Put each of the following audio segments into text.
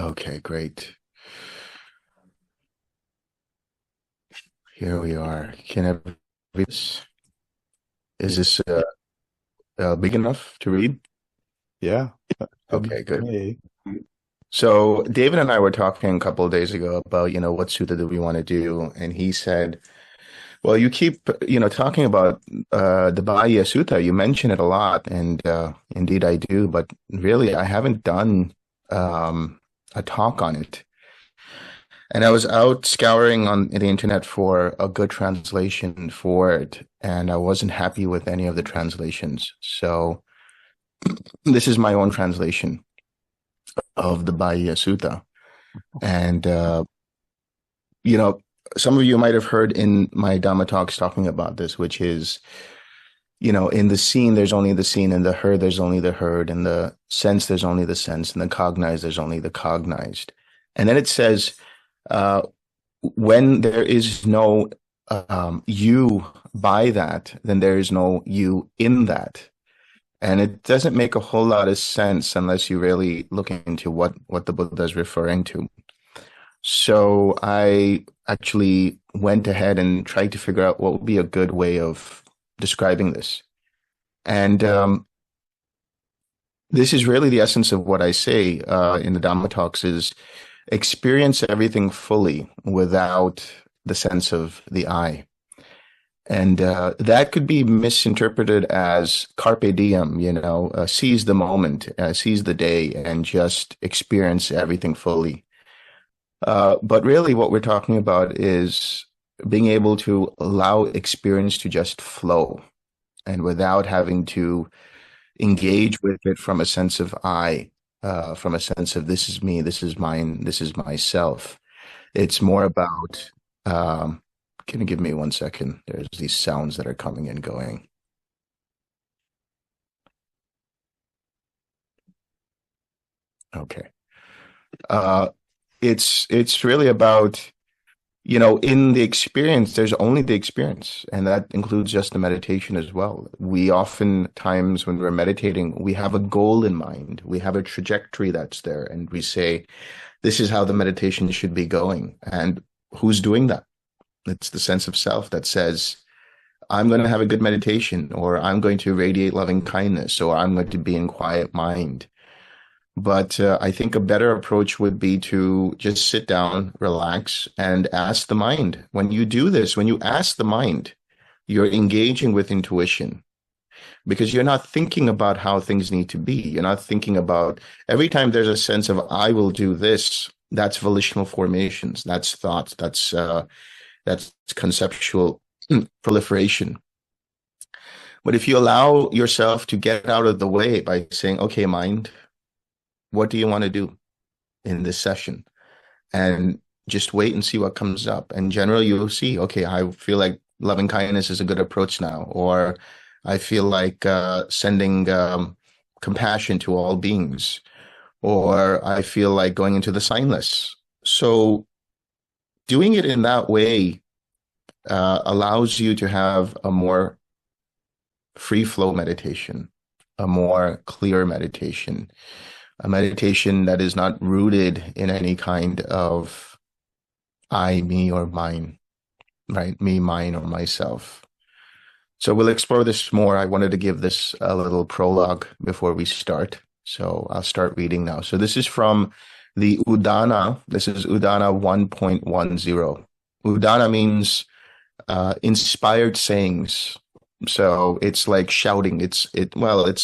Okay, great. Here we are. Can everybody read this? Is this big enough to read? Yeah, that's good Okay, for good. me. So David and I were talking a couple of days ago about, what sutta do we want to do? And he said, well, you keep, talking about the Bahiya Sutta. You mention it a lot, and indeed I do, but really I haven't done a talk on it. And I was out scouring on the internet for a good translation for it, and I wasn't happy with any of the translations. So this is my own translation of the Bahiya Sutta. And, you know, some of you might have heard in my Dhamma talks talking about this, which is, in the seen, there's only the seen, in the heard, there's only the heard, in the sense, there's only the sense, in the cognized, there's only the cognized. And then it says, uh, when there is no you by that, then there is no you in that. And it doesn't make a whole lot of sense unless you really look into what the Buddha is referring to. So I actually went ahead and tried to figure out what would be a good way of describing this. And this is really the essence of what I say in the Dhamma talks is experience everything fully without the sense of the I. And that could be misinterpreted as carpe diem, seize the moment, seize the day, and just experience everything fully. But really, what we're talking about is being able to allow experience to just flow and without having to engage with it from a sense of I, from a sense of this is me, this is mine, this is myself. It's more about, can you give me 1 second? There's these sounds that are coming and going. Okay. Uh, it's really about, in the experience, there's only the experience, and that includes just the meditation as well. We oftentimes, when we're meditating, we have a goal in mind. We have a trajectory that's there, and we say, this is how the meditation should be going. And who's doing that? It's the sense of self that says, I'm going to have a good meditation, or I'm going to radiate loving kindness, or I'm going to be in quiet mind. But I think a better approach would be to just sit down, relax, and ask the mind. When you do this, when you ask the mind, you're engaging with intuition because you're not thinking about how things need to be. You're not thinking about every time there's a sense of I will do this. That's volitional formations. That's thoughts. That's conceptual proliferation. But if you allow yourself to get out of the way by saying, okay, mind, what do you want to do in this session? And just wait and see what comes up. And generally, you'll see, okay, I feel like loving kindness is a good approach now, or I feel like sending compassion to all beings, or I feel like going into the signless. So doing it in that way allows you to have a more free flow meditation, a more clear meditation, a meditation that is not rooted in any kind of I, me, or mine, right? Me, mine, or myself. So we'll explore this more. I wanted to give this a little prologue before we start. So I'll start reading now. So this is from the Udana. This is Udana 1.10. Udana means inspired sayings. So it's like shouting. It's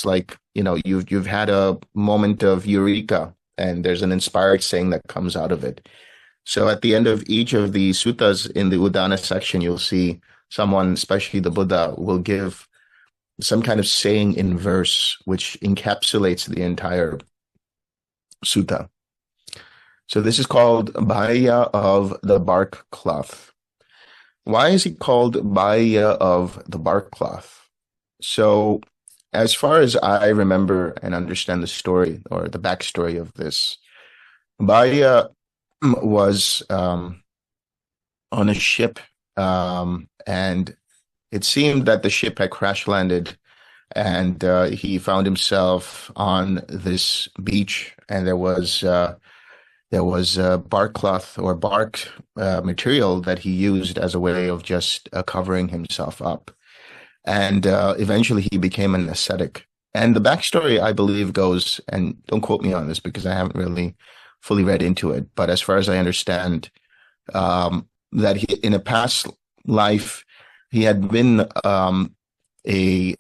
like, you've had a moment of eureka and there's an inspired saying that comes out of it. So at the end of each of the suttas in the Udana section, you'll see someone, especially the Buddha, will give some kind of saying in verse, which encapsulates the entire sutta. So this is called Bahiya of the bark cloth. Why is it called Bahiya of the bark cloth? So as far as I remember and understand the story or the backstory of this, Bahiya was on a ship, and it seemed that the ship had crash landed, and he found himself on this beach, and there was There was bark cloth or bark material that he used as a way of just covering himself up. And eventually he became an ascetic. And the backstory, I believe, goes, and don't quote me on this because I haven't really fully read into it, but as far as I understand, that he, in a past life, he had been a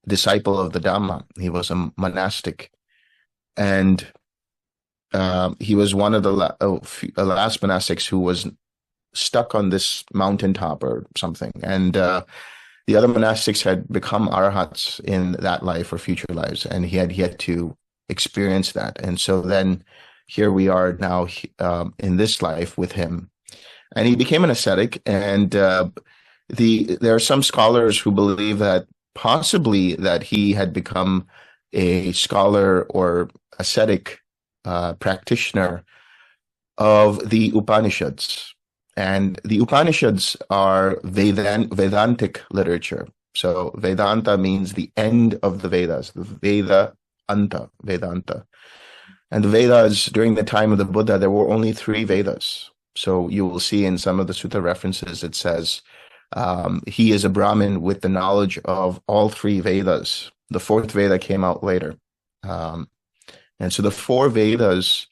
disciple of the Dhamma. He was a monastic, and he was one of the last monastics who was stuck on this mountaintop or something. And the other monastics had become arhats in that life or future lives, and he had to experience that. And so then here we are now in this life with him, and he became an ascetic. And there are some scholars who believe that possibly that he had become a scholar or ascetic practitioner of the Upanishads. And the Upanishads are Vedantic literature. So Vedanta means the end of the Vedas, the Veda Anta, Vedanta. And the Vedas, during the time of the Buddha, there were only three Vedas. So you will see in some of the sutta references, it says he is a Brahmin with the knowledge of all three Vedas. The fourth Veda came out later. And so the four Vedas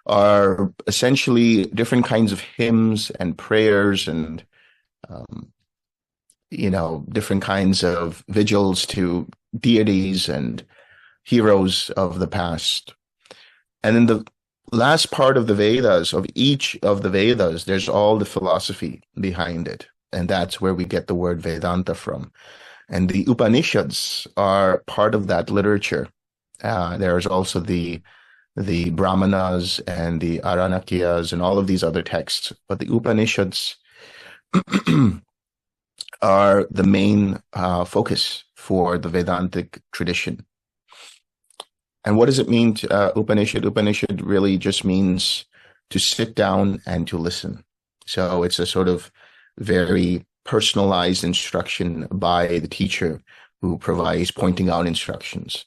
are essentially different kinds of hymns and prayers and, different kinds of vigils to deities and heroes of the past. And then the last part of the Vedas, of each of the Vedas, there's all the philosophy behind it. And that's where we get the word Vedanta from. And the Upanishads are part of that literature. There's also the Brahmanas and the Aranyakas and all of these other texts. But the Upanishads are the main focus for the Vedantic tradition. And what does it mean to Upanishad? Upanishad really just means to sit down and to listen. So it's a sort of very personalized instruction by the teacher who provides pointing out instructions.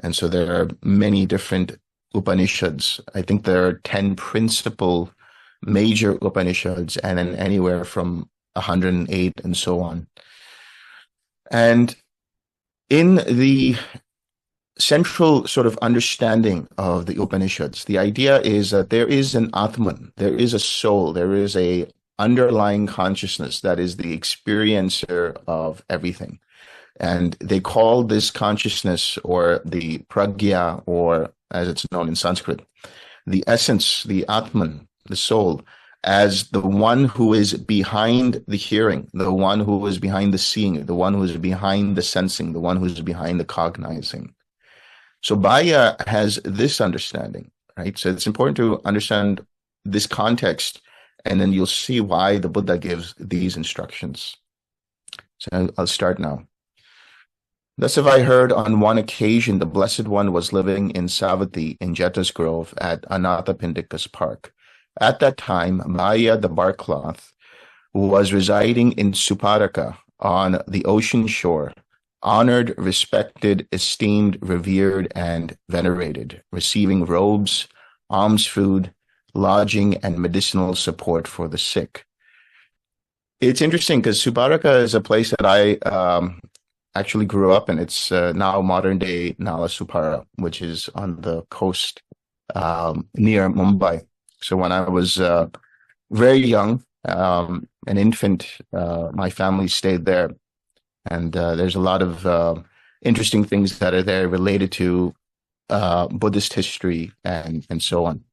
And so there are many different Upanishads. I think there are 10 principal major Upanishads, and then anywhere from 108 and so on. And in the central sort of understanding of the Upanishads, the idea is that there is an Atman, there is a soul, there is a underlying consciousness that is the experiencer of everything. And they call this consciousness, or the pragya, or as it's known in Sanskrit, the essence, the Atman, the soul, as the one who is behind the hearing, the one who is behind the seeing, the one who is behind the sensing, the one who is behind the cognizing. So Bahiya has this understanding, right? So it's important to understand this context, and then you'll see why the Buddha gives these instructions. So I'll start now. Thus have I heard on one occasion the Blessed One was living in Savatthi in Jeta's Grove at Anathapindika's park. At that time, Bahiya the bark cloth was residing in Suparaka on the ocean shore, honored, respected, esteemed, revered, and venerated, receiving robes, alms food, lodging, and medicinal support for the sick. It's interesting because Suparaka is a place that I actually grew up in. It's now modern day Nalasupara, which is on the coast near Mumbai. So when I was very young, an infant, my family stayed there. And there's a lot of interesting things that are there related to Buddhist history and so on.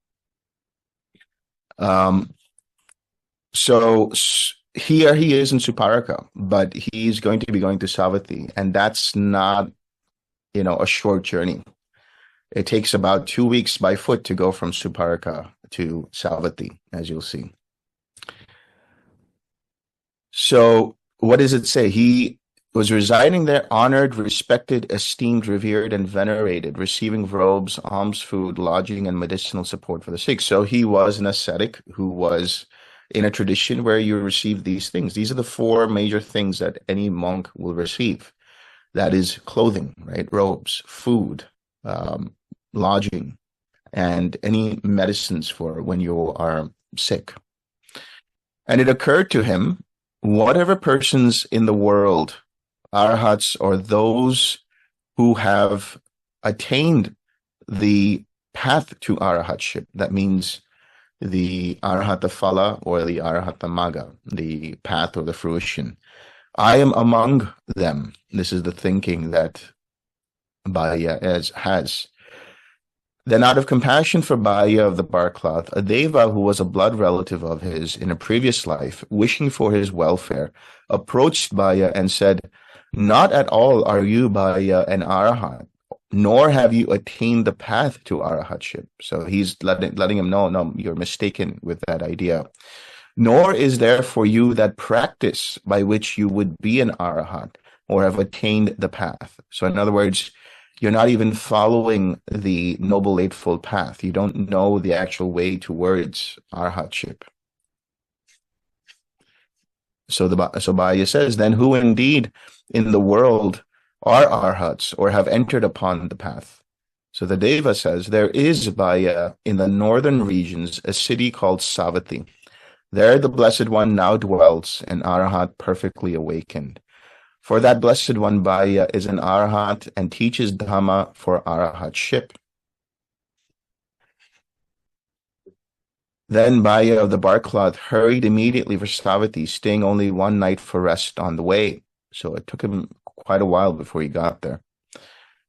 So here he is in Suparaka, but he's going to be going to Savatthi, and that's not, a short journey. It takes about 2 weeks by foot to go from Suparaka to Savatthi, as you'll see. So what does it say? He was residing there, honored, respected, esteemed, revered, and venerated, receiving robes, alms food, lodging, and medicinal support for the sick. So he was an ascetic who was in a tradition where you receive these things. These are the four major things that any monk will receive. That is clothing, right? Robes, food, lodging, and any medicines for when you are sick. And it occurred to him, whatever persons in the world, arhats, or those who have attained the path to arahatship, that means the arahata phala or the arahata magga, the path or the fruition, I am among them. This is the thinking that Bahiya has. Then, out of compassion for Bahiya of the Barcloth, a deva who was a blood relative of his in a previous life, wishing for his welfare, approached Bahiya and said, "Not at all are you, Bahiya, an arahat, nor have you attained the path to arahatship." So he's letting him know, no, you're mistaken with that idea. "Nor is there for you that practice by which you would be an arahat or have attained the path." So in other words, you're not even following the Noble Eightfold Path. You don't know the actual way towards arahatship. So Bahiya says, then who indeed in the world are arhats or have entered upon the path? So the Deva says, there is, Bahiya, in the northern regions, a city called Savatthi. There the Blessed One now dwells, an arahat perfectly awakened. For that Blessed One, Bahiya, is an arahat and teaches Dhamma for arahatship. Then Bahiya of the Barcloth hurried immediately for Savatthi, staying only one night for rest on the way. So it took him quite a while before he got there.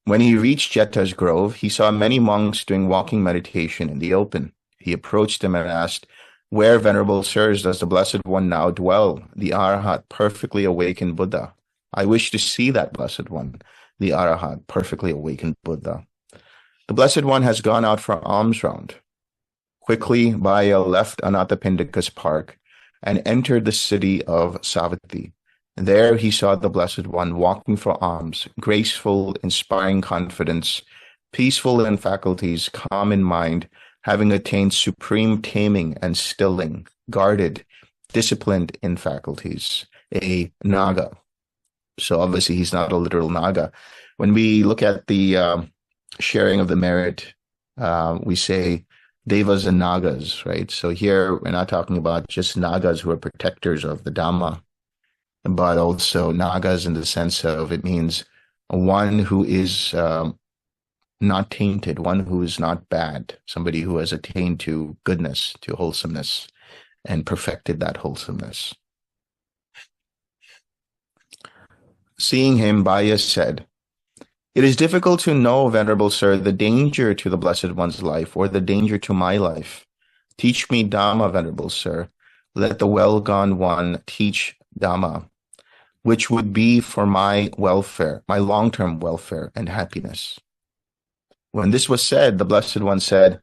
When he reached Jeta's grove, he saw many monks doing walking meditation in the open. He approached them and asked, "Where, Venerable Sirs, does the Blessed One now dwell, the arahat, perfectly awakened Buddha? I wish to see that Blessed One, the arahat, perfectly awakened Buddha." "The Blessed One has gone out for alms round." Quickly, Bahiya left Anathapindika's park and entered the city of Savatthi. There he saw the Blessed One walking for alms, graceful, inspiring confidence, peaceful in faculties, calm in mind, having attained supreme taming and stilling, guarded, disciplined in faculties, a Naga. So obviously he's not a literal Naga. When we look at the sharing of the merit, we say Devas and Nagas, right? So here we're not talking about just Nagas who are protectors of the Dhamma, but also Nagas in the sense of it means one who is not tainted, one who is not bad, somebody who has attained to goodness, to wholesomeness, and perfected that wholesomeness. Seeing him, Bahiya said, "It is difficult to know, Venerable Sir, the danger to the Blessed One's life or the danger to my life. Teach me Dhamma, Venerable Sir. Let the well-gone one teach Dhamma, which would be for my welfare, my long-term welfare and happiness." When this was said, the Blessed One said,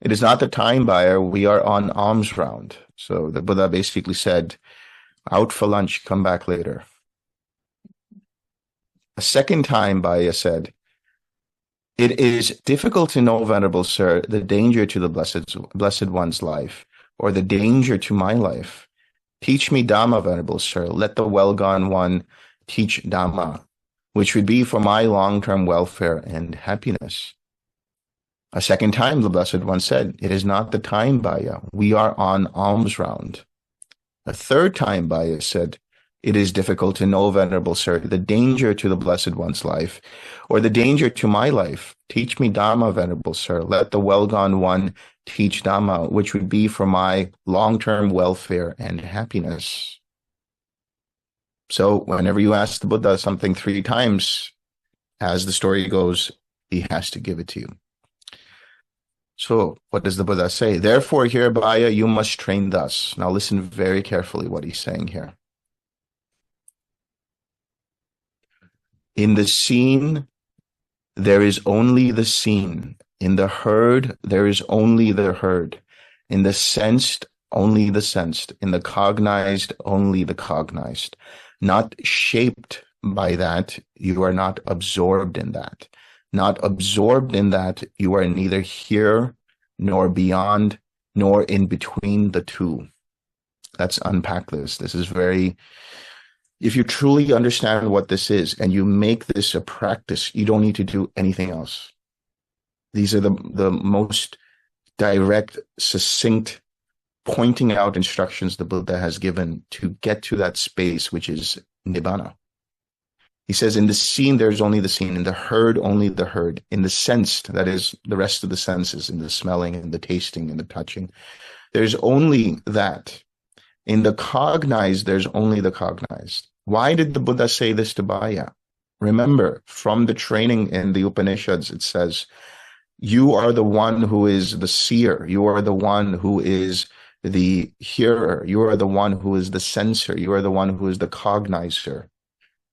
"It is not the time, Bahiya. We are on alms round." So the Buddha basically said, out for lunch, come back later. A second time, Bahiya said, "It is difficult to know, Venerable Sir, the danger to the Blessed One's life, or the danger to my life. Teach me Dhamma, Venerable Sir. Let the well-gone one teach Dhamma, which would be for my long-term welfare and happiness." A second time, the Blessed One said, "It is not the time, Bahiya. We are on alms round." A third time, Bahiya said, "It is difficult to know, Venerable Sir, the danger to the Blessed One's life, or the danger to my life. Teach me Dhamma, Venerable Sir. Let the well-gone one teach Dhamma, which would be for my long-term welfare and happiness." So whenever you ask the Buddha something 3 times, as the story goes, he has to give it to you. So what does the Buddha say? "Therefore, here, Bahiya, you must train thus." Now listen very carefully what he's saying here. "In the seen, there is only the seen. In the heard, there is only the heard. In the sensed, only the sensed. In the cognized, only the cognized. Not shaped by that, you are not absorbed in that. Not absorbed in that, you are neither here, nor beyond, nor in between the two." Let's unpack this. This is very... If you truly understand what this is and you make this a practice, you don't need to do anything else. These are the most direct, succinct, pointing out instructions the Buddha has given to get to that space, which is nibbana. He says, in the seen, there's only the seen. In the heard, only the heard. In the sensed, that is the rest of the senses, in the smelling and the tasting and the touching, there's only that. In the cognized, there's only the cognized. Why did the Buddha say this to Bahiya? Remember, from the training in the Upanishads, it says, you are the one who is the seer. You are the one who is the hearer. You are the one who is the sensor. You are the one who is the cognizer.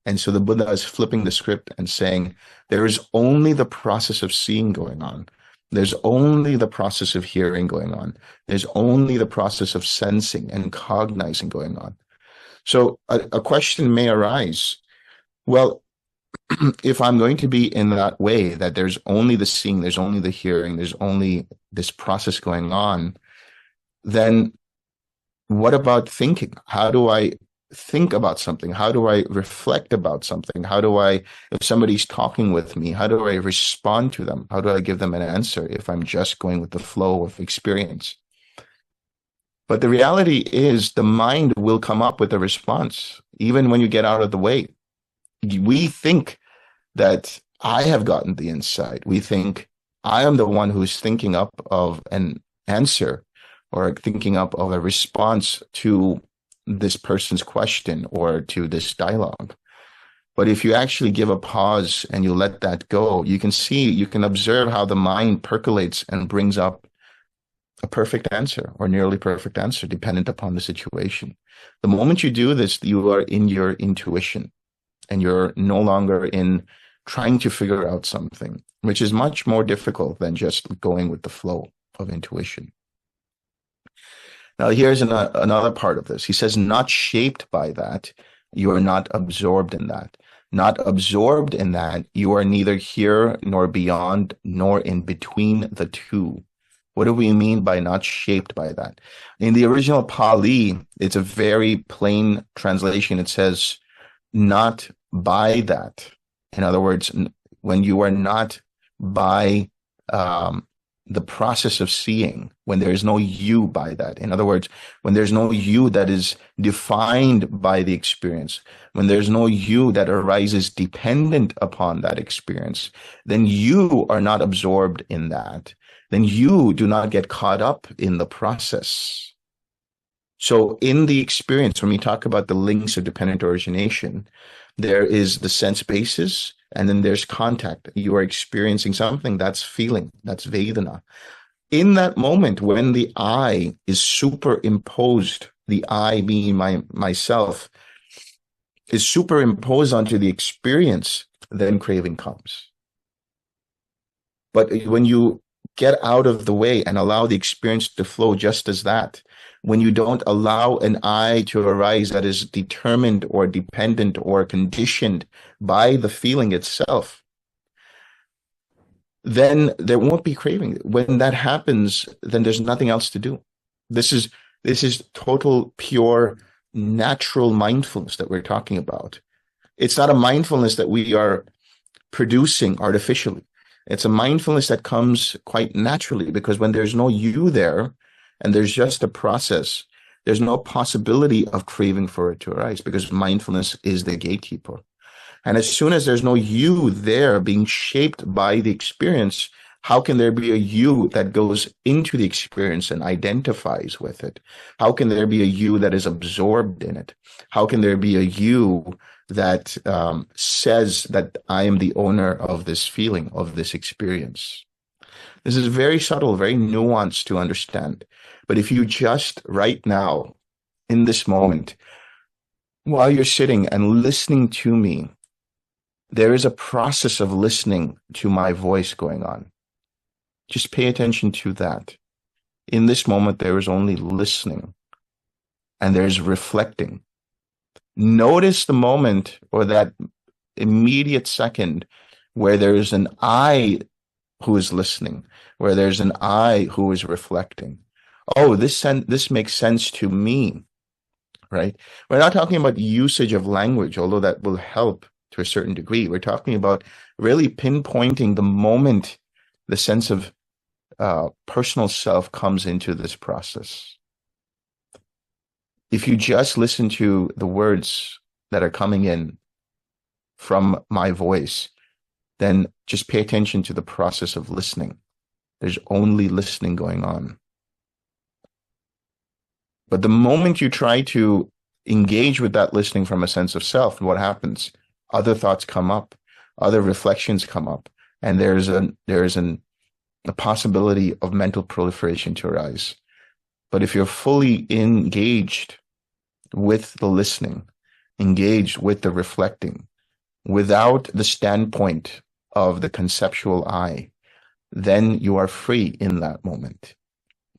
And so the Buddha is flipping the script and saying, there is only the process of seeing going on. There's only the process of hearing going on. There's only the process of sensing and cognizing going on. So a question may arise. Well, if I'm going to be in that way, that there's only the seeing, there's only the hearing, there's only this process going on, then what about thinking? How do I think about something? How do I reflect about something? How do I, if somebody's talking with me, how do I respond to them? How do I give them an answer if I'm just going with the flow of experience? But the reality is the mind will come up with a response, even when you get out of the way. We think that I have gotten the insight. We think I am the one who's thinking up of an answer or thinking up of a response to this person's question or to this dialogue. But if you actually give a pause and you let that go, you can observe how the mind percolates and brings up a perfect answer or nearly perfect answer, dependent upon the situation. The moment you do this, you are in your intuition and you're no longer in trying to figure out something, which is much more difficult than just going with the flow of intuition. Now, here's another part of this. He says, not shaped by that, you are not absorbed in that. Not absorbed in that, you are neither here nor beyond, nor in between the two. What do we mean by not shaped by that? In the original Pali, it's a very plain translation. It says, not by that. In other words, when you are not by the process of seeing, when there is no you by that. In other words, when there's no you that is defined by the experience, when there's no you that arises dependent upon that experience, then you are not absorbed in that. Then you do not get caught up in the process. So in the experience, when we talk about the links of dependent origination, there is the sense basis, and then there's contact. You are experiencing something, that's feeling, that's Vedana. In that moment, when the I is superimposed, the I being myself, is superimposed onto the experience, then craving comes. But when you get out of the way and allow the experience to flow just as that, when you don't allow an I to arise that is determined or dependent or conditioned by the feeling itself, then there won't be craving. When that happens, then there's nothing else to do. This is total, pure, natural mindfulness that we're talking about. It's not a mindfulness that we are producing artificially. It's a mindfulness that comes quite naturally, because when there's no you there and there's just a process, there's no possibility of craving for it to arise, because mindfulness is the gatekeeper. And as soon as there's no you there being shaped by the experience, how can there be a you that goes into the experience and identifies with it? How can there be a you that is absorbed in it? How can there be a you that says that I am the owner of this feeling, of this experience? This is very subtle, very nuanced to understand. But if you just right now, in this moment, while you're sitting and listening to me, there is a process of listening to my voice going on. Just pay attention to that. In this moment, there is only listening and there's reflecting. Notice the moment, or that immediate second, where there is an I who is listening, where there's an I who is reflecting. Oh, this makes sense to me, right? We're not talking about usage of language, although that will help to a certain degree. We're talking about really pinpointing the moment the sense of personal self comes into this process. If you just listen to the words that are coming in from my voice, then just pay attention to the process of listening. There's only listening going on. But the moment you try to engage with that listening from a sense of self, what happens? Other thoughts come up, other reflections come up, and there's a possibility of mental proliferation to arise. But if you're fully engaged with the listening, engaged with the reflecting, without the standpoint of the conceptual I, then you are free in that moment.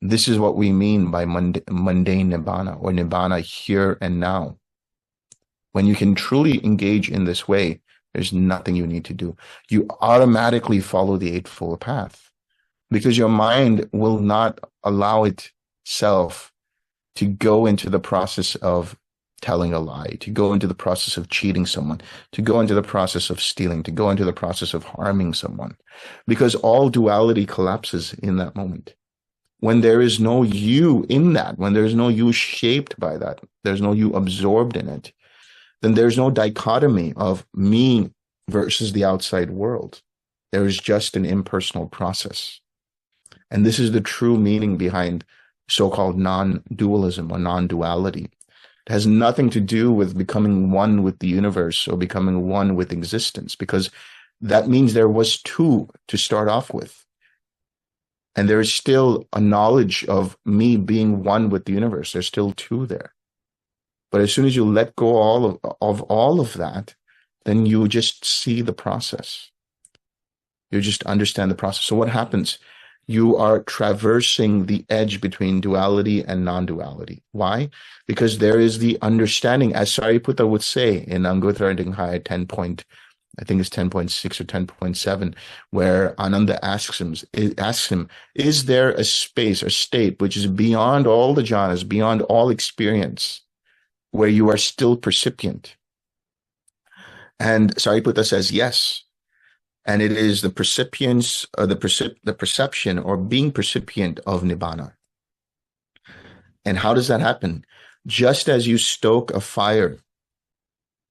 This is what we mean by mundane nibbana, or nibbana here and now. When you can truly engage in this way, there's nothing you need to do. You automatically follow the Eightfold Path, because your mind will not allow itself to go into the process of telling a lie, to go into the process of cheating someone, to go into the process of stealing, to go into the process of harming someone, because all duality collapses in that moment. When there is no you in that, when there's no you shaped by that, there's no you absorbed in it, then there's no dichotomy of me versus the outside world. There is just an impersonal process. And this is the true meaning behind so-called non-dualism or non-duality. It has nothing to do with becoming one with the universe or becoming one with existence, because that means there was two to start off with. And there is still a knowledge of me being one with the universe. There's still two there. But as soon as you let go of all of that, then you just see the process. You just understand the process. So what happens? You are traversing the edge between duality and non-duality. Why? Because there is the understanding, as Sariputta would say in Anguttara Nikaya 10.6 or 10.7, where Ananda asks him, is there a space or state which is beyond all the jhanas, beyond all experience, where you are still percipient? And Sariputta says yes. And it is the percipience, or the perception or being percipient of Nibbana. And how does that happen? Just as you stoke a fire,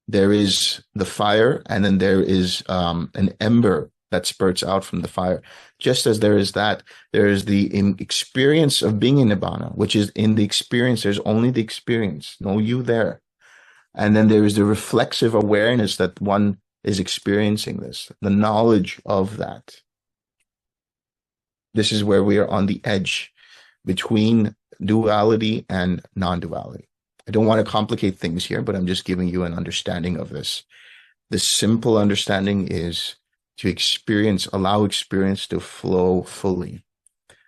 there is the fire, and then there is an ember that spurts out from the fire. Just as there is that, there is the experience of being in Nibbana, which is in the experience. There's only the experience, no you there. And then there is the reflexive awareness that one is experiencing this, the knowledge of that. This is where we are on the edge between duality and non-duality. I don't want to complicate things here, but I'm just giving you an understanding of this. The simple understanding is to allow experience to flow fully.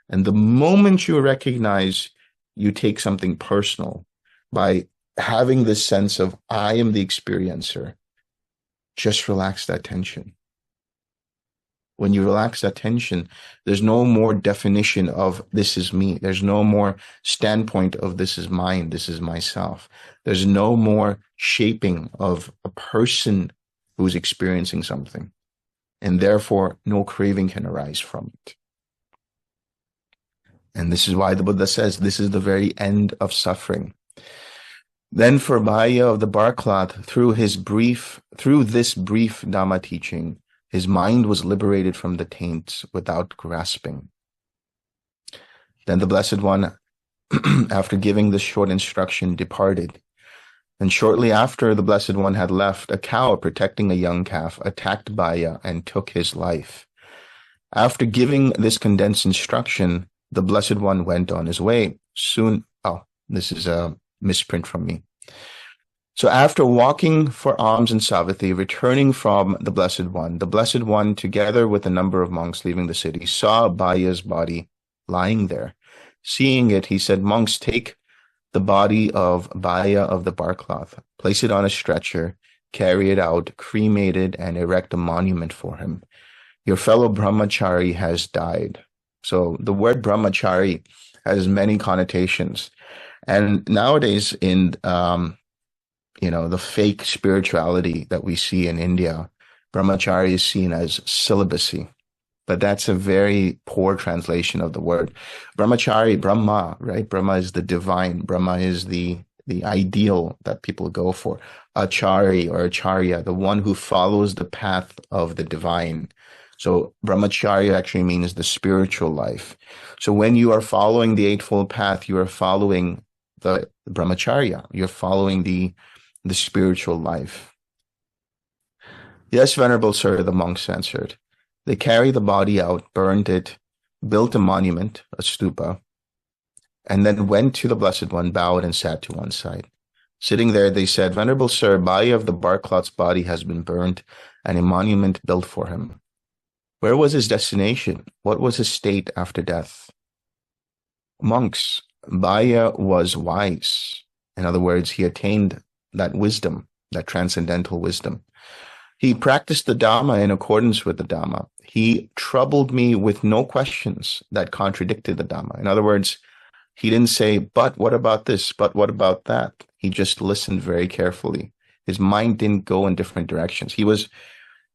And the moment you recognize you take something personal by having this sense of I am the experiencer, just relax that tension. When you relax that tension, there's no more definition of this is me. There's no more standpoint of this is mine, this is myself. There's no more shaping of a person who's experiencing something. And therefore, no craving can arise from it. And this is why the Buddha says this is the very end of suffering. Then for Bahiya of the Barcloth, through this brief Dhamma teaching, his mind was liberated from the taints without grasping. Then the Blessed One, after giving this short instruction, departed. And shortly after the Blessed One had left, a cow protecting a young calf attacked Bahiya and took his life. After giving this condensed instruction, the Blessed One went on his way. This is a misprint from me. So after walking for alms in Savatthi, returning from the Blessed One, together with a number of monks leaving the city, saw Bahiya's body lying there. Seeing it, he said, "Monks, take the body of Bahiya of the Barcloth, place it on a stretcher, carry it out, cremate it, and erect a monument for him. Your fellow brahmachari has died." So the word brahmachari has many connotations. And nowadays in the fake spirituality that we see in India, brahmachari is seen as celibacy. but that's a very poor translation of the word. Brahmachari, Brahma, right? Brahma is the divine. Brahma is the ideal that people go for. Achari or Acharya, the one who follows the path of the divine. So brahmacharya actually means the spiritual life. So when you are following the Eightfold Path, you are following the brahmacharya. You're following the spiritual life. Yes, Venerable Sir, the monks answered. They carried the body out, burned it, built a monument, a stupa, and then went to the Blessed One, bowed, and sat to one side. Sitting there, they said, Venerable Sir, Bāhiya of the Barclot's body has been burned, and a monument built for him. Where was his destination? What was his state after death? Monks, Bāhiya was wise. In other words, he attained that wisdom, that transcendental wisdom. He practiced the Dhamma in accordance with the Dhamma. He troubled me with no questions that contradicted the Dhamma. In other words, he didn't say, but what about this? But what about that? He just listened very carefully. His mind didn't go in different directions. He was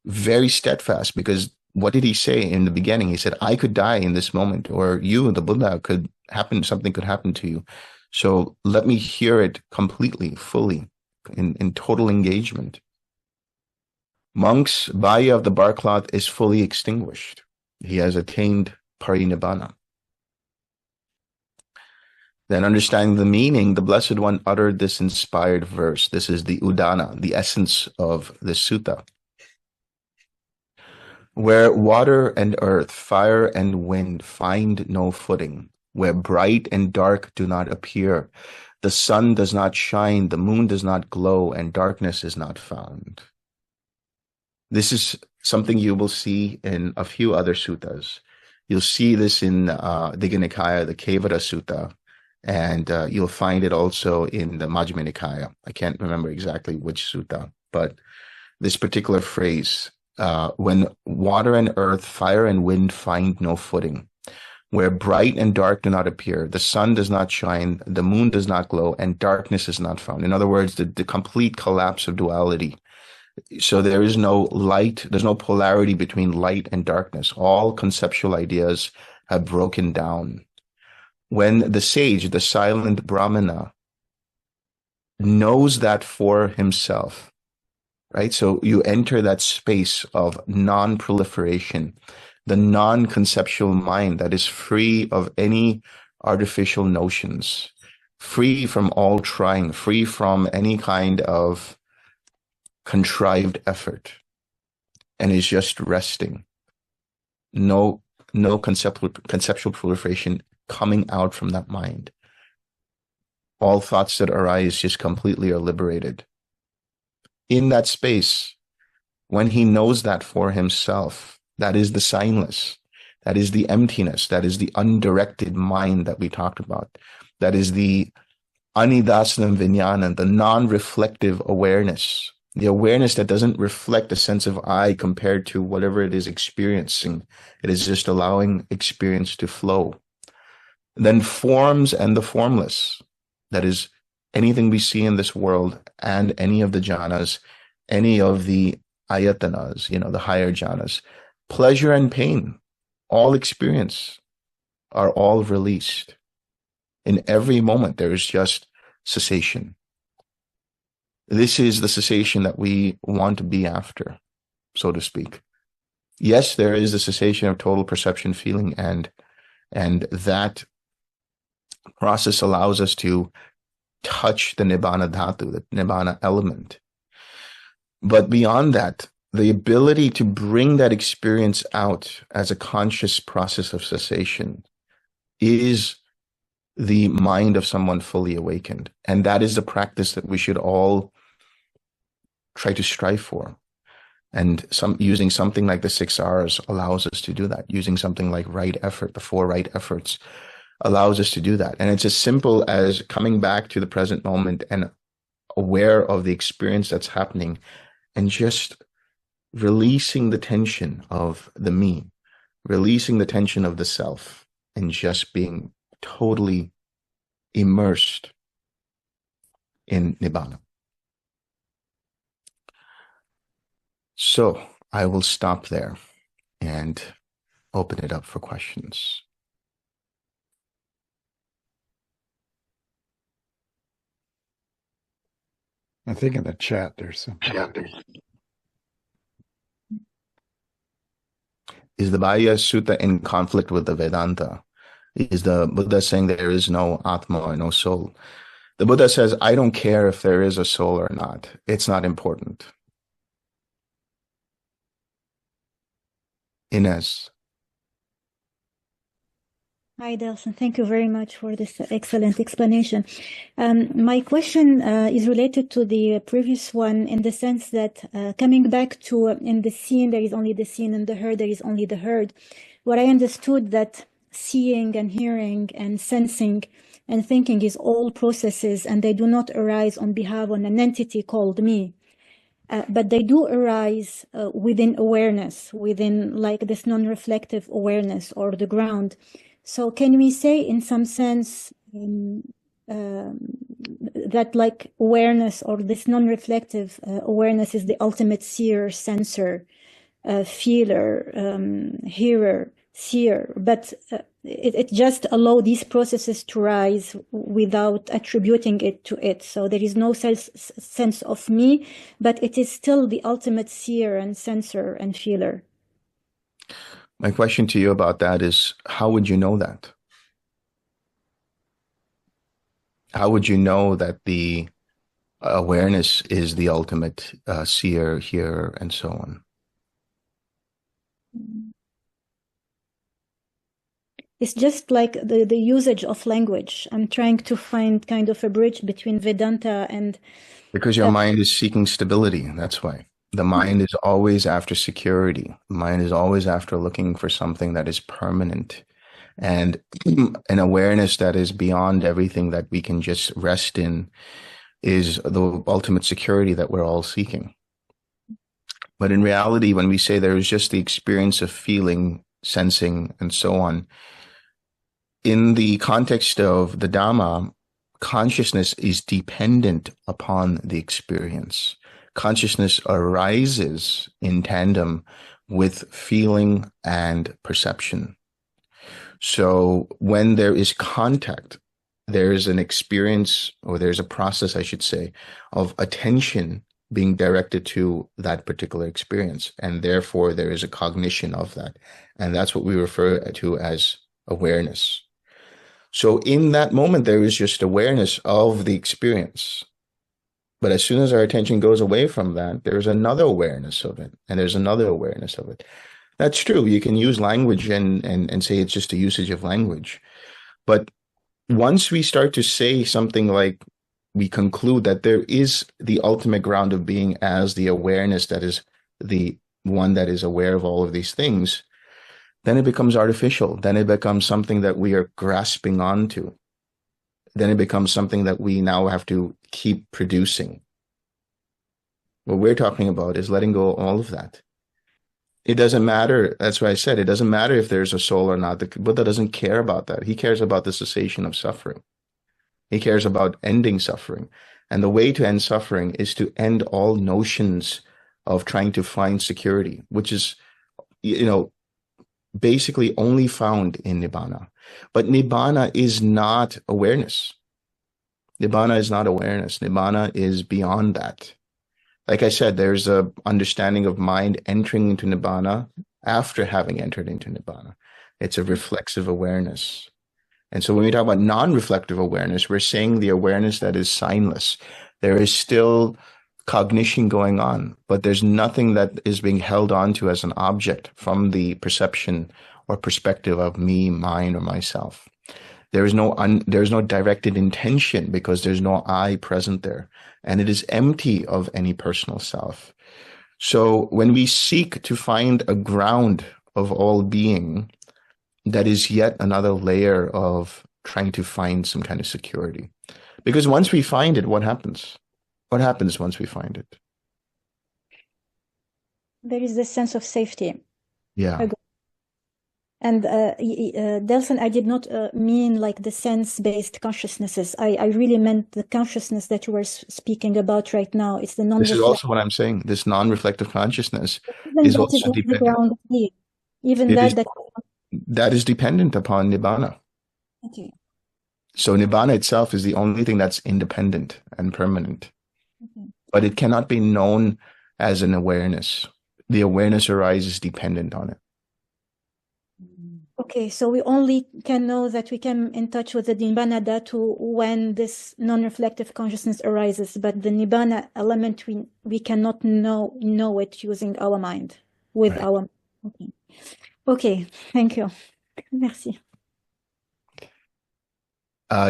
very steadfast because what did he say in the beginning? He said, I could die in this moment, or you, the Buddha, could happen, something could happen to you. So let me hear it completely, fully, in total engagement. Monks, Bāhiya of the Barcloth is fully extinguished. He has attained parinibbana. Then understanding the meaning, the Blessed One uttered this inspired verse. This is the Udana, the essence of the sutta. Where water and earth, fire and wind find no footing, where bright and dark do not appear, the sun does not shine, the moon does not glow, and darkness is not found. This is something you will see in a few other suttas. You'll see this in Digha Nikaya, the Kevada Sutta, and you'll find it also in the Majjhima Nikaya. I can't remember exactly which sutta, but this particular phrase, when water and earth, fire and wind find no footing, where bright and dark do not appear, the sun does not shine, the moon does not glow, and darkness is not found. In other words, the complete collapse of duality. So there is no light, there's no polarity between light and darkness. All conceptual ideas have broken down. When the sage, the silent Brahmana, knows that for himself, right? So you enter that space of non-proliferation, the non-conceptual mind that is free of any artificial notions, free from all trying, free from any kind of contrived effort, and is just resting. No conceptual proliferation coming out from that mind. All thoughts that arise just completely are liberated. In that space, when he knows that for himself, that is the signless, that is the emptiness, that is the undirected mind that we talked about, that is the anidasanam vijnana, the non-reflective awareness, the awareness that doesn't reflect a sense of I compared to whatever it is experiencing. It is just allowing experience to flow. Then forms and the formless, that is anything we see in this world and any of the jhanas, any of the ayatanas, the higher jhanas, pleasure and pain, all experience are all released. In every moment, there is just cessation. This is the cessation that we want to be after, so to speak. Yes, there is a cessation of total perception, feeling, and that process allows us to touch the Nibbana Dhatu, the Nibbana element. But beyond that, the ability to bring that experience out as a conscious process of cessation is the mind of someone fully awakened. And that is the practice that we should all try to strive for. And using something like the 6 R's allows us to do that. Using something like right effort, the 4 right efforts, allows us to do that. And it's as simple as coming back to the present moment and aware of the experience that's happening and just releasing the tension of the me, releasing the tension of the self, and just being totally immersed in Nibbana. So I will stop there, and open it up for questions. I think in the chat there's some. Is the Bahiya Sutta in conflict with the Vedanta? Is the Buddha saying there is no Atma or no soul? The Buddha says, I don't care if there is a soul or not. It's not important. Ines. Hi, Delson. Thank you very much for this excellent explanation. My question is related to the previous one in the sense that coming back to in the seen, there is only the seen, and the heard, there is only the heard. What I understood that seeing and hearing and sensing and thinking is all processes, and they do not arise on behalf of an entity called me. But they do arise within awareness, within like this non-reflective awareness or the ground. So can we say in some sense that like awareness or this non-reflective awareness is the ultimate seer, sensor, feeler, hearer, seer, but it just allows these processes to rise without attributing it to it. So there is no sense of me, but it is still the ultimate seer and sensor and feeler. My question to you about that is, how would you know that? How would you know that the awareness is the ultimate seer, hearer, and so on? It's just like the usage of language. I'm trying to find kind of a bridge between Vedanta and... Because your mind is seeking stability, that's why. The mind is always after security. The mind is always after looking for something that is permanent and an awareness that is beyond everything that we can just rest in is the ultimate security that we're all seeking. But in reality, when we say there is just the experience of feeling, sensing, and so on, in the context of the Dhamma, consciousness is dependent upon the experience. Consciousness arises in tandem with feeling and perception. So when there is contact, there is an experience, or there's a process, I should say, of attention being directed to that particular experience. And therefore, there is a cognition of that. And that's what we refer to as awareness. So in that moment, there is just awareness of the experience. But as soon as our attention goes away from that, there's another awareness of it, and there's another awareness of it. That's true. You can use language and say it's just a usage of language. But once we start to say something like, we conclude that there is the ultimate ground of being as the awareness that is the one that is aware of all of these things, then it becomes artificial. Then it becomes something that we are grasping onto. Then it becomes something that we now have to keep producing. What we're talking about is letting go of all of that. It doesn't matter. That's why I said it doesn't matter if there's a soul or not. The Buddha doesn't care about that. He cares about the cessation of suffering. He cares about ending suffering. And the way to end suffering is to end all notions of trying to find security, which is, basically only found in Nibbana. But Nibbana is not awareness. Nibbana is not awareness. Nibbana is beyond that. Like I said, there's a understanding of mind entering into Nibbana after having entered into Nibbana. It's a reflexive awareness. And so when we talk about non-reflective awareness, we're saying the awareness that is signless. There is still cognition going on, but there's nothing that is being held onto as an object from the perception or perspective of me, mine, or myself. There is no directed intention because there's no I present there, and it is empty of any personal self. So when we seek to find a ground of all being, that is yet another layer of trying to find some kind of security. Because once we find it, what happens? What happens once we find it? There is this sense of safety. Yeah. And Delson, I did not mean like the sense-based consciousnesses. I really meant the consciousness that you were speaking about right now. It's the non-reflective. This is also what I'm saying. This non-reflective consciousness is also dependent. Even that that is dependent upon Nibbana. Okay. So Nibbana itself is the only thing that's independent and permanent, Okay. but it cannot be known as an awareness. The awareness arises dependent on it. Okay, so we only can know that we come in touch with the Nibbana Dhatu when this non-reflective consciousness arises, but the Nibbana element, we cannot know it using our mind, with Right. our... Okay. Okay, thank you. Merci.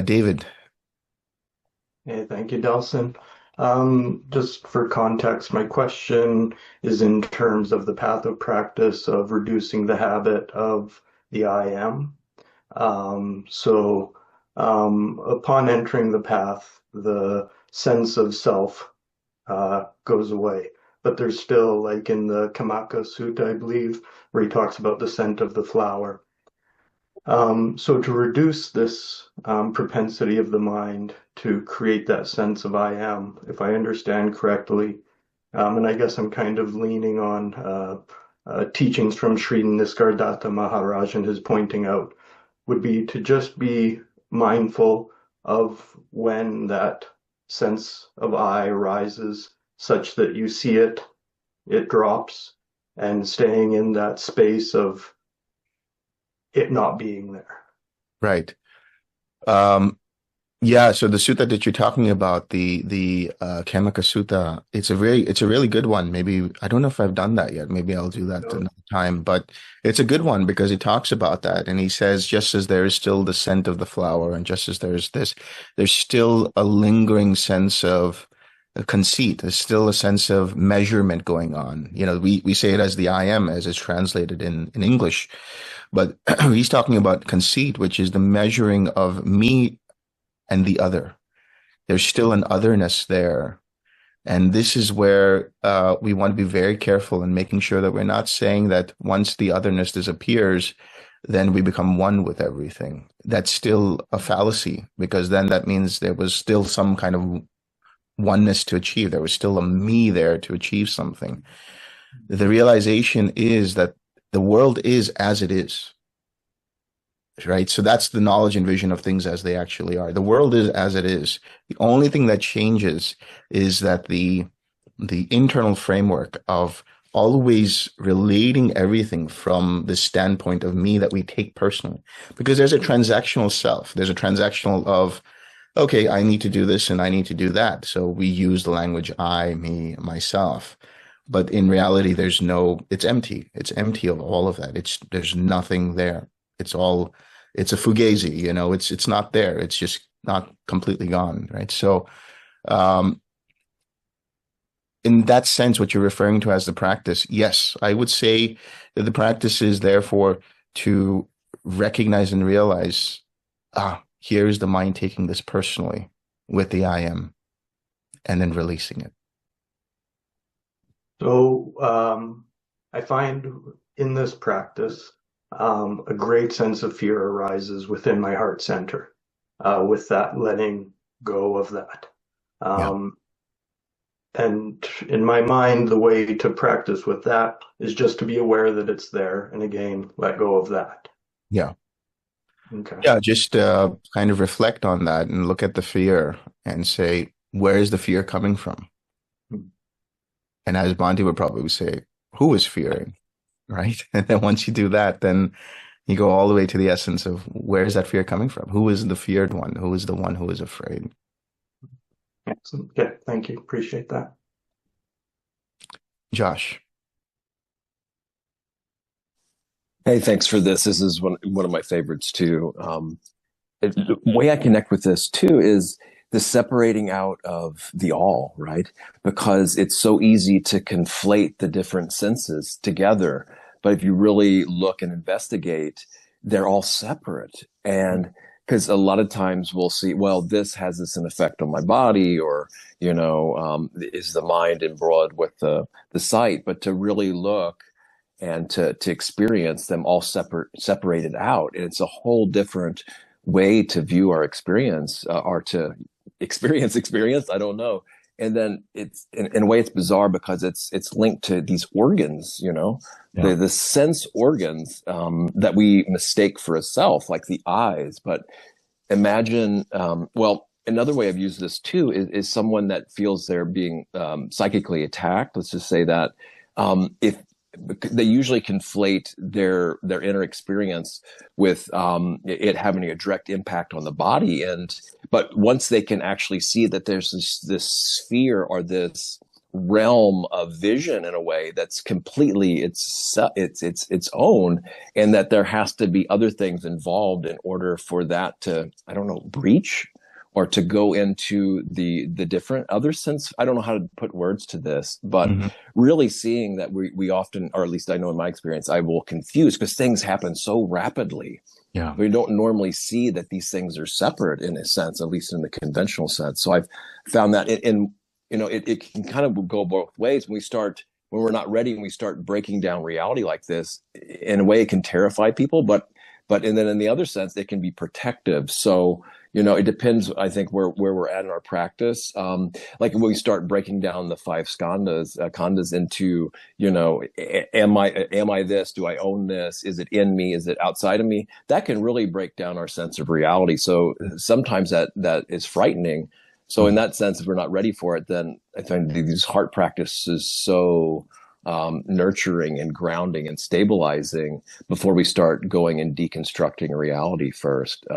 David. Hey, thank you, Delson. Just for context, my question is in terms of the path of practice of reducing the habit of the I am. Upon entering the path, the sense of self goes away. But there's still, like in the Kamaka Sutta, I believe, where he talks about the scent of the flower. So to reduce this propensity of the mind to create that sense of I am, if I understand correctly, and I guess I'm kind of leaning on teachings from Sri Nisargadatta Maharaj and his pointing out, would be to just be mindful of when that sense of I arises, such that you see it, it drops, and staying in that space of it not being there. Right. Yeah, so the sutta that you're talking about, the Kamaka Sutta, it's a really good one. Maybe I don't know if I've done that yet. Maybe I'll do that No. another time. But it's a good one because he talks about that, and he says just as there is still the scent of the flower, and just as there's this, there's still a lingering sense of conceit. There's still a sense of measurement going on. You know, we say it as the I am, as it's translated in English, but he's talking about conceit, which is the measuring of me and the other. There's still an otherness there. And this is where we want to be very careful in making sure that we're not saying that once the otherness disappears, then we become one with everything. That's still a fallacy, because then that means there was still some kind of oneness to achieve. There was still a me there to achieve something. The realization is that the world is as it is. Right. So that's the knowledge and vision of things as they actually are. The world is as it is. The only thing that changes is that the internal framework of always relating everything from the standpoint of me that we take personally, because there's a transactional self. There's a transactional of, okay, I need to do this and I need to do that. So we use the language I, me, myself. But in reality, it's empty. It's empty of all of that. There's nothing there. It's a fugazi, you know, it's not there. It's just not completely gone, right? So, in that sense, what you're referring to as the practice, yes, I would say that the practice is therefore to recognize and realize, here's the mind taking this personally with the I am, and then releasing it. So I find in this practice, a great sense of fear arises within my heart center, with that letting go of that. And in my mind, the way to practice with that is just to be aware that it's there, and again, let go of that. Yeah. Okay. Yeah, just kind of reflect on that and look at the fear and say, where is the fear coming from? And as Bhante would probably say, who is fearing? Right? And then once you do that, then you go all the way to the essence of where is that fear coming from? Who is the feared one? Who is the one who is afraid? Excellent. Yeah, thank you. Appreciate that. Josh. Hey, thanks for this. This is one of my favorites too. The way I connect with this too is the separating out of the all, right? Because it's so easy to conflate the different senses together. But if you really look and investigate, they're all separate. And because a lot of times we'll see, well, this has this an effect on my body, or, you know, is the mind embroiled with the sight? But to really look and to experience them all separated out. And it's a whole different way to view our experience, or to experience, I don't know. And then it's in a way it's bizarre because it's linked to these organs, you know, Yeah. the sense organs that we mistake for a self, like the eyes. But imagine, well, another way I've used this too is someone that feels they're being psychically attacked. Let's just say that if they usually conflate their inner experience with it having a direct impact on the body, but once they can actually see that there's this sphere or this realm of vision in a way that's completely its own, and that there has to be other things involved in order for that to, I don't know, breach or to go into the different other sense. I don't know how to put words to this, but really seeing that we often, or at least I know in my experience, I will confuse because things happen so rapidly. Yeah. We don't normally see that these things are separate in a sense, at least in the conventional sense. So I've found that in you know, it can kind of go both ways. When we're not ready and we start breaking down reality like this, in a way it can terrify people, but and then in the other sense, it can be protective. So, you know, it depends, I think, where we're at in our practice. Like when we start breaking down the five khandhas into, you know, am I this? Do I own this? Is it in me? Is it outside of me? That can really break down our sense of reality. So sometimes that is frightening. So in that sense, if we're not ready for it, then I find these heart practices so nurturing and grounding and stabilizing before we start going and deconstructing reality first.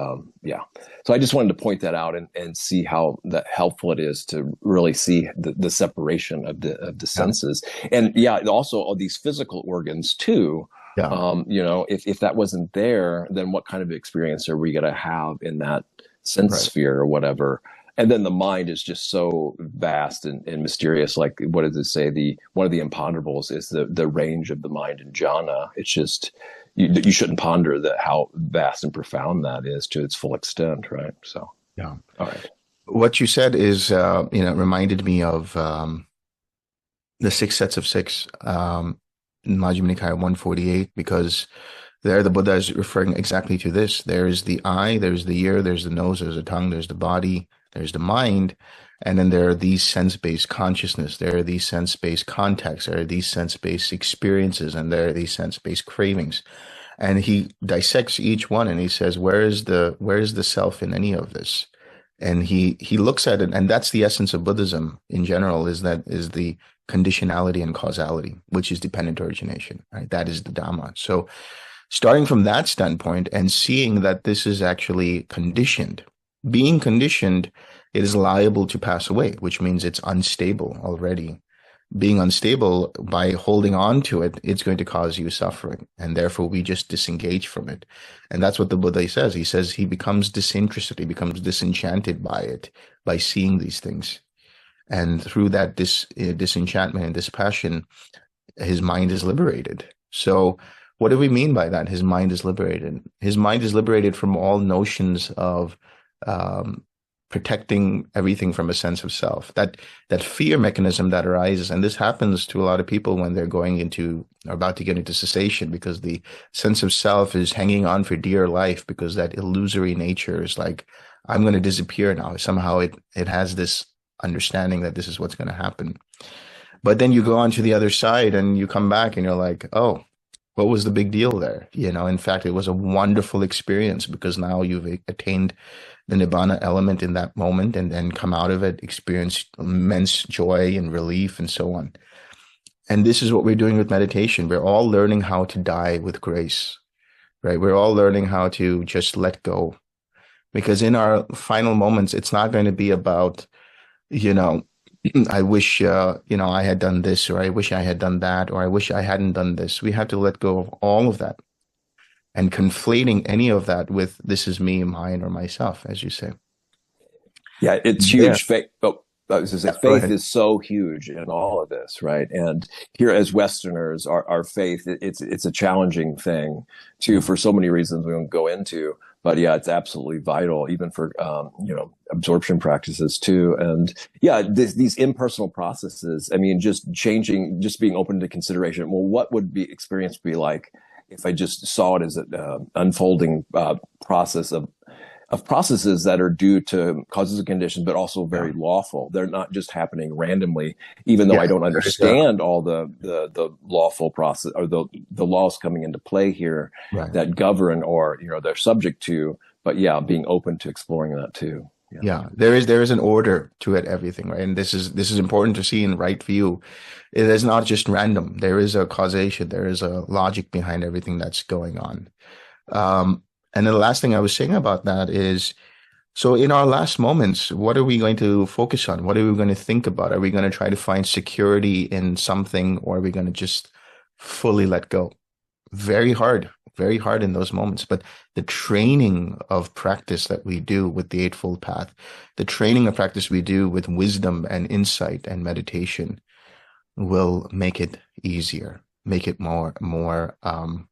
Yeah. So I just wanted to point that out and see how that helpful it is to really see the separation of the senses. And yeah, also all these physical organs too. Yeah. You know, if that wasn't there, then what kind of experience are we going to have in that sense sphere or whatever? And then the mind is just so vast and mysterious. Like, what does it say? One of the imponderables is the range of the mind in jhana. It's just, you shouldn't ponder how vast and profound that is to its full extent, right? So, yeah. All right. What you said is, reminded me of the six sets of six in Majjhima Nikaya 148, because there the Buddha is referring exactly to this. There is the eye, there's the ear, there's the nose, there's the tongue, there's the body, there's the mind, and then there are these sense-based consciousness, there are these sense-based contacts, there are these sense-based experiences, and there are these sense-based cravings. And he dissects each one and he says, where is the self in any of this? And he looks at it, and that's the essence of Buddhism in general, is the conditionality and causality, which is dependent origination, right? That is the Dhamma. So starting from that standpoint and seeing that this is actually conditioned, being conditioned, it is liable to pass away, which means it's unstable already. Being unstable, by holding on to it, it's going to cause you suffering. And therefore, we just disengage from it. And that's what the Buddha says. He says he becomes disinterested, he becomes disenchanted by it, by seeing these things. And through that disenchantment and dispassion, his mind is liberated. So what do we mean by that? His mind is liberated. His mind is liberated from all notions of protecting everything from a sense of self. That fear mechanism that arises, and this happens to a lot of people when they're going into, or about to get into cessation, because the sense of self is hanging on for dear life, because that illusory nature is like, I'm going to disappear now. Somehow it has this understanding that this is what's going to happen. But then you go on to the other side and you come back and you're like, oh, what was the big deal there? You know, in fact, it was a wonderful experience, because now you've attained the Nibbana element in that moment, and then come out of it, experience immense joy and relief and so on. And this is what we're doing with meditation. We're all learning how to die with grace, right? We're all learning how to just let go, because in our final moments, it's not going to be about, you know, I wish, I had done this, or I wish I had done that, or I wish I hadn't done this. We have to let go of all of that, and conflating any of that with this is me, mine, or myself, as you say. Yeah, it's huge. Yeah. Faith, I was going to say, faith is so huge in all of this, right? And here, as Westerners, our faith, it's a challenging thing too, for so many reasons we won't go into. But yeah, it's absolutely vital, even for absorption practices too. And yeah, these impersonal processes. I mean, just being open to consideration. Well, what would experience be like if I just saw it as an unfolding process of of processes that are due to causes and conditions, but also very lawful. They're not just happening randomly, even though I don't understand all the lawful process or the laws coming into play here that govern or, they're subject to, but being open to exploring that too. There is an order to it, everything, right? And this is important to see in right view. It is not just random. There is a causation. There is a logic behind everything that's going on. And then the last thing I was saying about that is, so in our last moments, what are we going to focus on? What are we going to think about? Are we going to try to find security in something, or are we going to just fully let go? Very hard in those moments. But the training of practice that we do with the Eightfold Path, the training of practice we do with wisdom and insight and meditation will make it easier, make it more of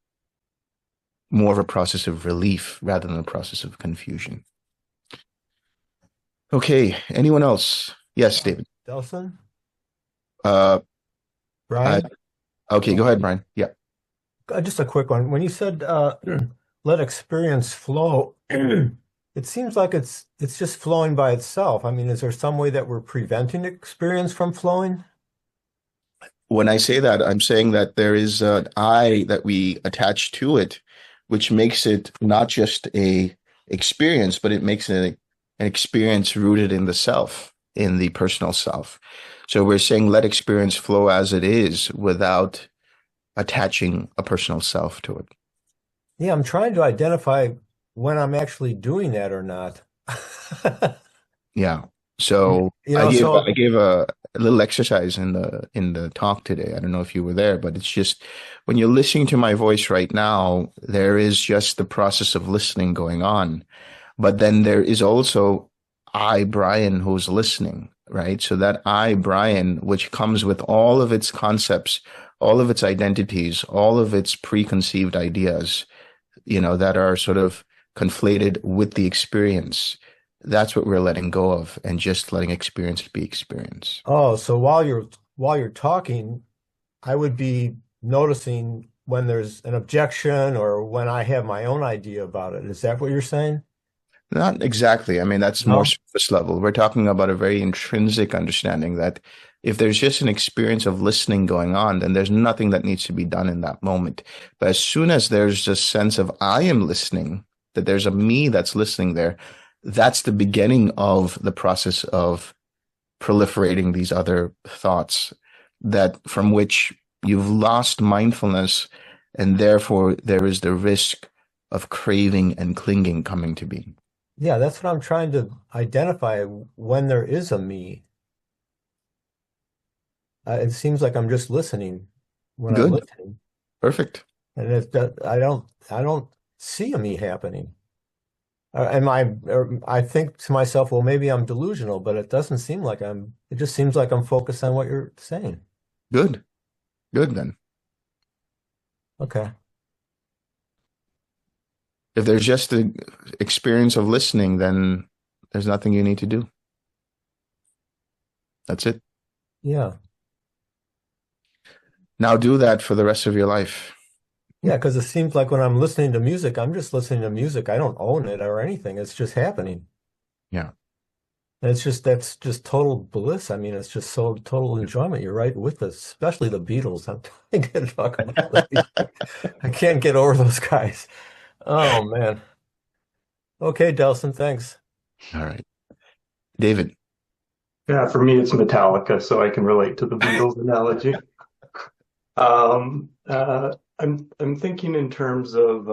a process of relief rather than a process of confusion. Okay, anyone else? Yes, David. Delson? Brian? Okay, go ahead, Brian. Yeah. Just a quick one. When you said let experience flow, it seems like it's just flowing by itself. I mean, is there some way that we're preventing experience from flowing? When I say that, I'm saying that there is an I that we attach to it, which makes it not just a experience, but it makes it an experience rooted in the self, in the personal self. So we're saying let experience flow as it is without attaching a personal self to it. Yeah, I'm trying to identify when I'm actually doing that or not. So I gave a little exercise in the talk today. I don't know if you were there, but it's just when you're listening to my voice right now, there is just the process of listening going on. But then there is also I, Brian, who's listening, right? So that I, Brian, which comes with all of its concepts, all of its identities, all of its preconceived ideas, that are sort of conflated with the experience. That's what we're letting go of, and just letting experience be experience. Oh, so while you're talking, I would be noticing when there's an objection or when I have my own idea about it. Is that what you're saying? Not exactly. I mean, that's more surface level. We're talking about a very intrinsic understanding that if there's just an experience of listening going on, then there's nothing that needs to be done in that moment. But as soon as there's a sense of I am listening, that there's a me that's listening there, that's the beginning of the process of proliferating these other thoughts that from which you've lost mindfulness, and therefore there is the risk of craving and clinging coming to be. Yeah, that's what I'm trying to identify when there is a me. It seems like I'm just listening when I'm listening. Perfect. And I don't see a me happening. I think to myself, well, maybe I'm delusional, but it doesn't seem like it just seems like I'm focused on what you're saying. Good then. Okay. If there's just the experience of listening, then there's nothing you need to do. That's it. Yeah. Now do that for the rest of your life. Yeah, because it seems like when I'm listening to music, I'm just listening to music. I don't own it or anything. It's just happening. Yeah. And that's just total bliss. I mean, it's just so total enjoyment. You're right with this, especially the Beatles. I can't talk about the Beatles. I can't get over those guys. Oh man. Okay, Delson, thanks. All right. David. Yeah, for me it's Metallica, so I can relate to the Beatles analogy. I'm thinking in terms of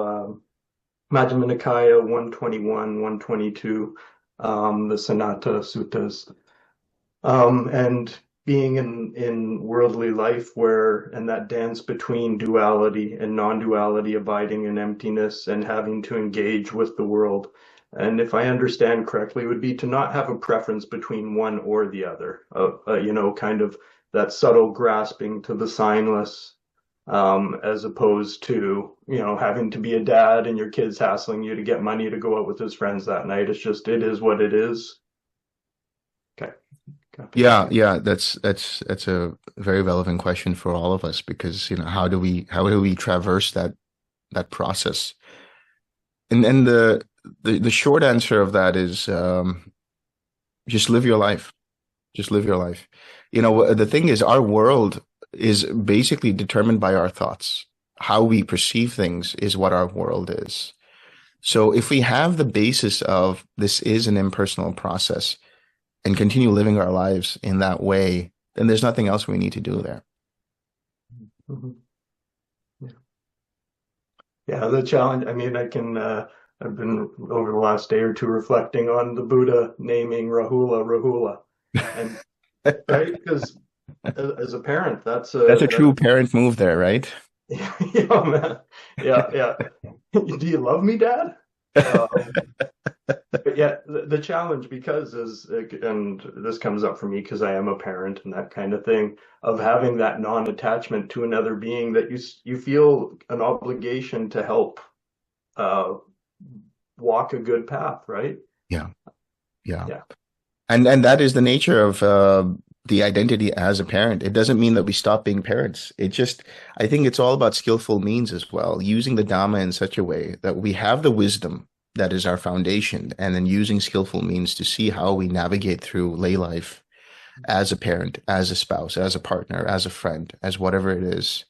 Majjhima Nikaya 121, 122, the Sanata Suttas, and being in worldly life and that dance between duality and non-duality, abiding in emptiness and having to engage with the world. And if I understand correctly, it would be to not have a preference between one or the other, kind of that subtle grasping to the signless, as opposed to, having to be a dad and your kids hassling you to get money to go out with his friends that night. It is what it is. Okay. Yeah, that's a very relevant question for all of us, because how do we traverse that process? And the the short answer of that is just live your life. Just live your life. You know, the thing is, our world is basically determined by our thoughts. How we perceive things is what our world is. So if we have the basis of this is an impersonal process and continue living our lives in that way, then there's nothing else we need to do there. Mhm. Yeah, the challenge, I mean, I've been over the last day or two reflecting on the Buddha naming Rahula Rahula. And right, because as a parent, that's That's a true parent move there, right? yeah, man. Yeah. Do you love me, Dad? But yeah, the challenge because and this comes up for me because I am a parent and that kind of thing, of having that non-attachment to another being that you feel an obligation to help uh, walk a good path, right? Yeah. Yeah. Yeah. And that is the nature of the identity as a parent. It doesn't mean that we stop being parents. It just, I think it's all about skillful means as well, using the Dhamma in such a way that we have the wisdom that is our foundation, and then using skillful means to see how we navigate through lay life as a parent, as a spouse, as a partner, as a friend, as whatever it is.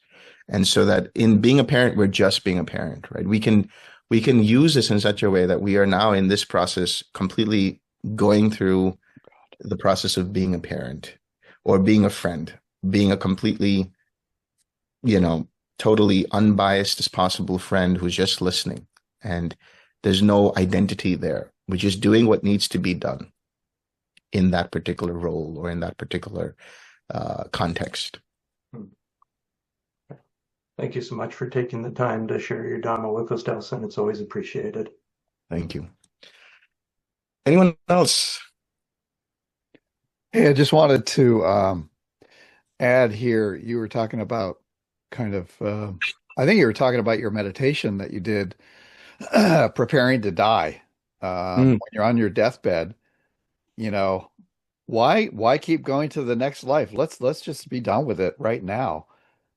And so that in being a parent, we're just being a parent, right? We can use this in such a way that we are now in this process completely going through the process of being a parent or being a friend, being a completely, totally unbiased as possible friend who's just listening. And there's no identity there. We're just doing what needs to be done in that particular role or in that particular context. Thank you so much for taking the time to share your Dhamma with us, Delson. It's always appreciated. Thank you. Anyone else? Hey, I just wanted to add here, you were talking about kind of, I think you were talking about your meditation that you did preparing to die. When you're on your deathbed, you know, why keep going to the next life? Let's just be done with it right now.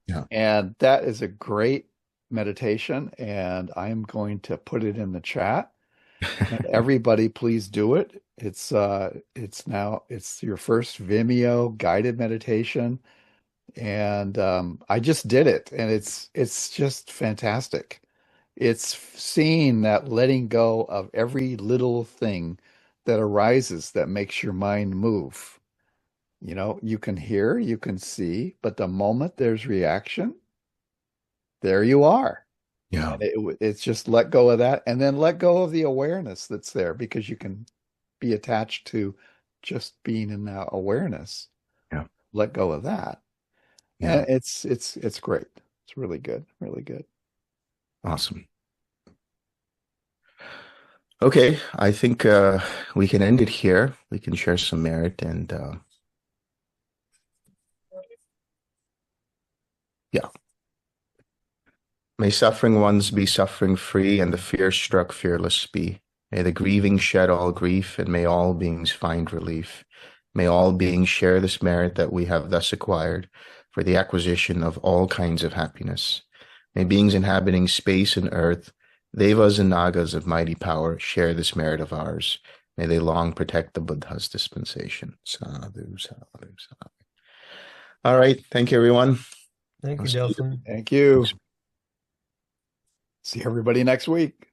Yeah. And that is a great meditation, and I am going to put it in the chat. And everybody, please do it. It's your first Vimeo guided meditation, and I just did it, and it's just fantastic. It's seeing that letting go of every little thing that arises that makes your mind move. You know, you can hear, you can see, but the moment there's reaction, there you are. Yeah. And it's just let go of that, and then let go of the awareness that's there, because you can be attached to just being in that awareness. Yeah. Let go of that. Yeah. And it's great. It's really good. Really good. Awesome. Okay, I think we can end it here. We can share some merit and yeah. May suffering ones be suffering free, and the fear-struck fearless be. May the grieving shed all grief, and may all beings find relief. May all beings share this merit that we have thus acquired for the acquisition of all kinds of happiness. May beings inhabiting space and earth, devas and nagas of mighty power, share this merit of ours. May they long protect the Buddha's dispensation. Sadhu, sadhu, sadhu. All right. Thank you, everyone. Thank you, Delson. Thank you. See everybody next week.